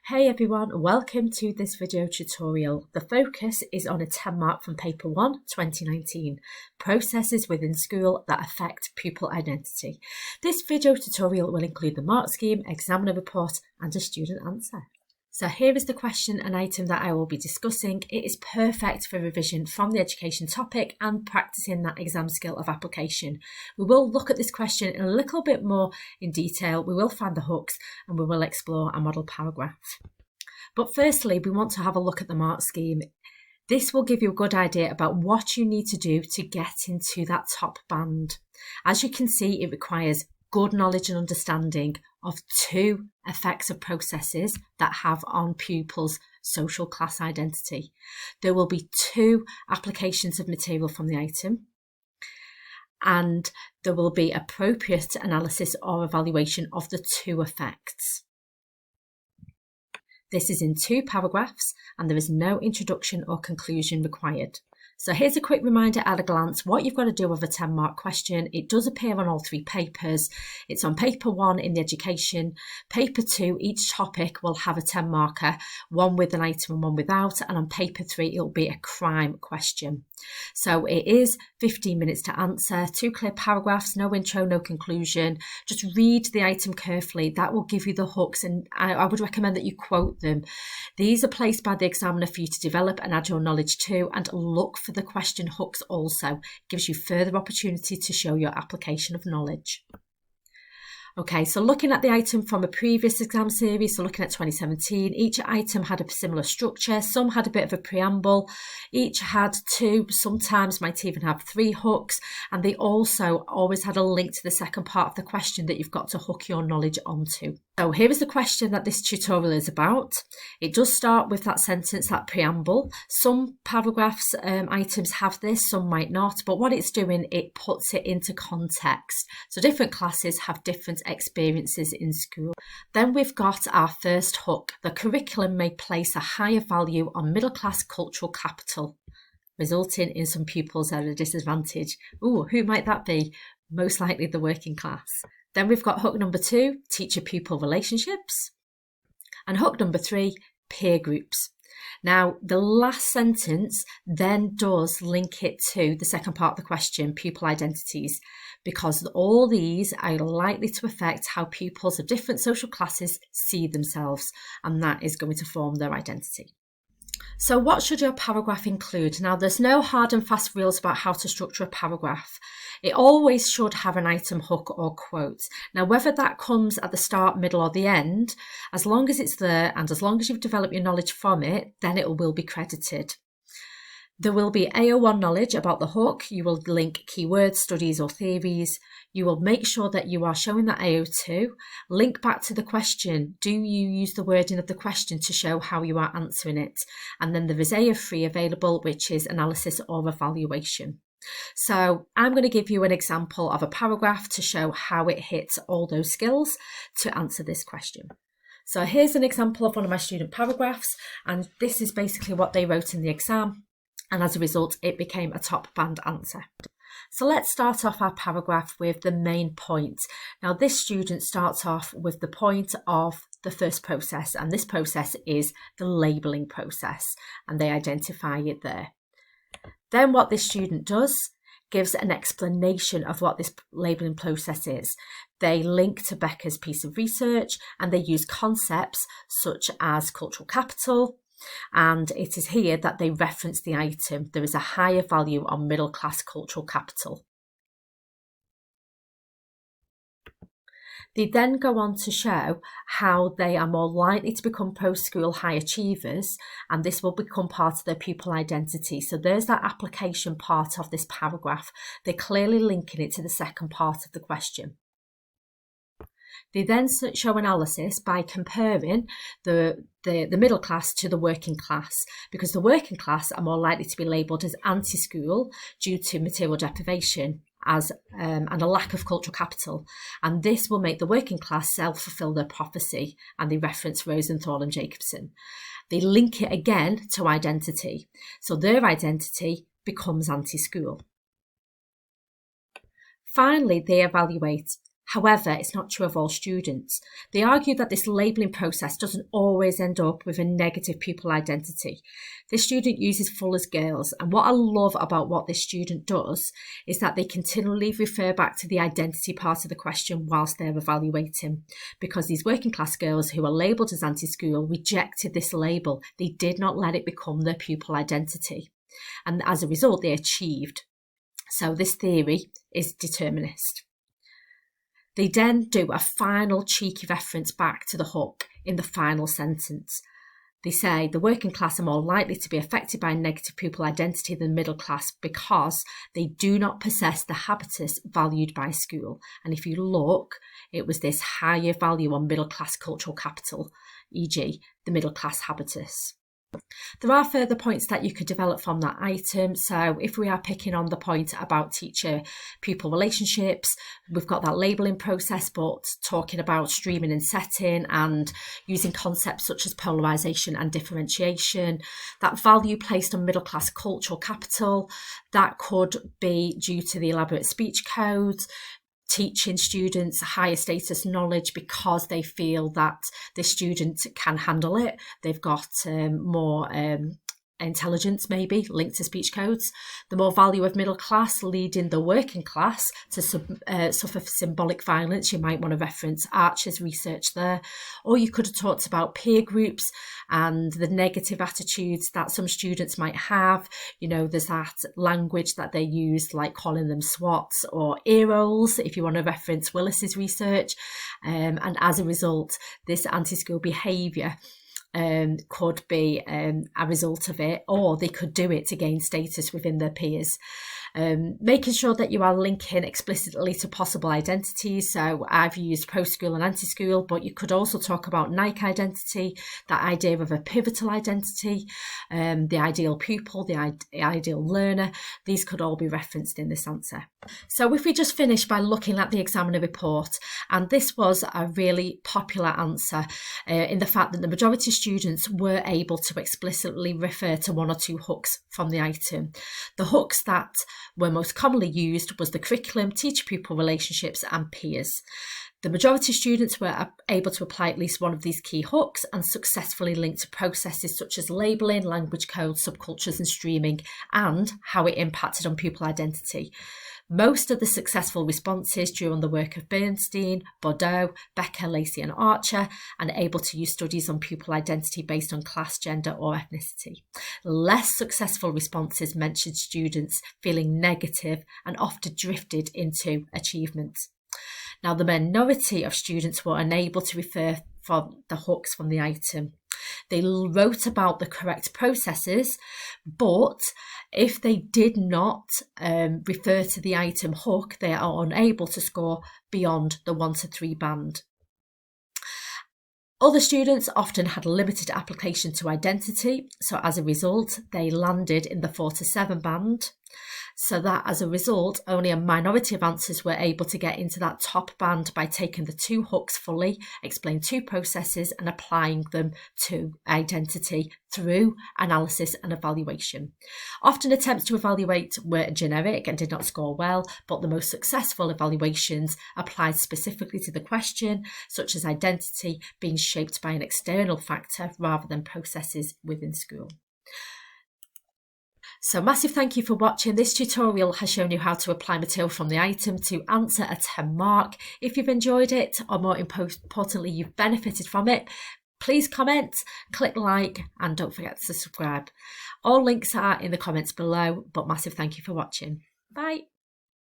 Hey everyone, welcome to this video tutorial. The focus is on a 10 mark from paper 1, 2019, processes within school that affect pupil identity. This video tutorial will include the mark scheme, examiner report and a student answer. So here is the question and item that I will be discussing. It is perfect for revision from the education topic and practicing that exam skill of application. We will look at this question in a little bit more in detail. We will find the hooks and we will explore a model paragraph. But firstly, we want to have a look at the mark scheme. This will give you a good idea about what you need to do to get into that top band. As you can see, it requires good knowledge and understanding of two effects of processes that have on pupils' social class identity. There will be two applications of material from the item, and there will be appropriate analysis or evaluation of the two effects. This is in 2 paragraphs and there is no introduction or conclusion required. So here's a quick reminder at a glance what you've got to do with a 10 mark question. It does appear on all 3 papers. It's on paper 1 in the education. Paper 2, each topic will have a 10 marker, one with an item and one without. And on paper 3, it'll be a crime question. So it is 15 minutes to answer, 2 clear paragraphs, no intro, no conclusion. Just read the item carefully. That will give you the hooks, and I would recommend that you quote them. These are placed by the examiner for you to develop and add your knowledge to, and look for the question hooks also. It gives you further opportunity to show your application of knowledge. Okay, so looking at the item from a previous exam series, so looking at 2017, each item had a similar structure. Some had a bit of a preamble, each had 2, sometimes might even have 3 hooks, and they also always had a link to the second part of the question that you've got to hook your knowledge onto. So here is the question that this tutorial is about. It does start with that sentence, that preamble. Some paragraphs, items have this, some might not, but what it's doing, it puts it into context. So different classes have different experiences in school. Then we've got our first hook. The curriculum may place a higher value on middle class cultural capital, resulting in some pupils at a disadvantage. Ooh, who might that be? Most likely the working class. Then we've got hook number 2, teacher-pupil relationships. And hook number 3, peer groups. Now, the last sentence then does link it to the second part of the question, pupil identities, because all these are likely to affect how pupils of different social classes see themselves, and that is going to form their identity. So what should your paragraph include? Now, there's no hard and fast rules about how to structure a paragraph. It always should have an item, hook or quote. Now, whether that comes at the start, middle or the end, as long as it's there and as long as you've developed your knowledge from it, then it will be credited. There will be AO1 knowledge about the hook. You will link keywords, studies or theories. You will make sure that you are showing that AO2. Link back to the question. Do you use the wording of the question to show how you are answering it? And then there is AO3 available, which is analysis or evaluation. So I'm going to give you an example of a paragraph to show how it hits all those skills to answer this question. So here's an example of one of my student paragraphs, and this is basically what they wrote in the exam. And as a result, it became a top band answer. So let's start off our paragraph with the main point. Now, this student starts off with the point of the first process, and this process is the labelling process, and they identify it there. Then what this student does gives an explanation of what this labelling process is. They link to Becker's piece of research, and they use concepts such as cultural capital, and it is here that they reference the item. There is a higher value on middle class cultural capital. They then go on to show how they are more likely to become post-school high achievers, and this will become part of their pupil identity. So there's that application part of this paragraph. They're clearly linking it to the second part of the question. They then show analysis by comparing the middle class to the working class, because the working class are more likely to be labelled as anti-school due to material deprivation and a lack of cultural capital. And this will make the working class self-fulfill their prophecy, and they reference Rosenthal and Jacobson. They link it again to identity. So their identity becomes anti-school. Finally, they evaluate However, it's not true of all students. They argue that this labelling process doesn't always end up with a negative pupil identity. This student uses Fuller's Girls, and what I love about what this student does is that they continually refer back to the identity part of the question whilst they're evaluating, because these working class girls who are labelled as anti-school rejected this label. They did not let it become their pupil identity, and as a result they achieved. So this theory is determinist. They then do a final cheeky reference back to the hook in the final sentence. They say the working class are more likely to be affected by a negative pupil identity than middle class because they do not possess the habitus valued by school. And if you look, it was this higher value on middle class cultural capital, e.g. the middle class habitus. There are further points that you could develop from that item. So if we are picking on the point about teacher-pupil relationships, we've got that labelling process, but talking about streaming and setting and using concepts such as polarisation and differentiation, that value placed on middle-class cultural capital, that could be due to the elaborate speech codes, teaching students higher status knowledge because they feel that the student can handle it. They've got more intelligence maybe linked to speech codes. The more value of middle class leading the working class to suffer symbolic violence. You might want to reference Archer's research there. Or you could have talked about peer groups and the negative attitudes that some students might have. You know, there's that language that they use, like calling them swats or ear-holes, if you want to reference Willis's research. And as a result, this anti-school behaviour could be a result of it, or they could do it to gain status within their peers. Making sure that you are linking explicitly to possible identities. So I've used pro-school and anti-school, but you could also talk about Nike identity, that idea of a pivotal identity, the ideal pupil, the ideal learner. These could all be referenced in this answer. So if we just finish by looking at the examiner report, and this was a really popular answer in the fact that the majority of students were able to explicitly refer to one or two hooks from the item. The hooks that were most commonly used was the curriculum, teacher-pupil relationships and peers. The majority of students were able to apply at least one of these key hooks and successfully link to processes such as labelling, language codes, subcultures and streaming, and how it impacted on pupil identity. Most of the successful responses drew on the work of Bernstein, Bordeaux, Becker, Lacey and Archer, and able to use studies on pupil identity based on class, gender or ethnicity. Less successful responses mentioned students feeling negative and often drifted into achievement. Now, the minority of students were unable to refer from the hooks from the item. They wrote about the correct processes, but if they did not refer to the item hook, they are unable to score beyond the 1 to 3 band. Other students often had limited application to identity, so as a result, they landed in the 4 to 7 band. So that as a result, only a minority of answers were able to get into that top band by taking the 2 hooks fully, explain 2 processes and applying them to identity through analysis and evaluation. Often attempts to evaluate were generic and did not score well, but the most successful evaluations applied specifically to the question, such as identity being shaped by an external factor rather than processes within school. So massive thank you for watching. This tutorial has shown you how to apply material from the item to answer a 10 mark. If you've enjoyed it, or more importantly, you've benefited from it, please comment, click like, and don't forget to subscribe. All links are in the comments below, but massive thank you for watching. Bye.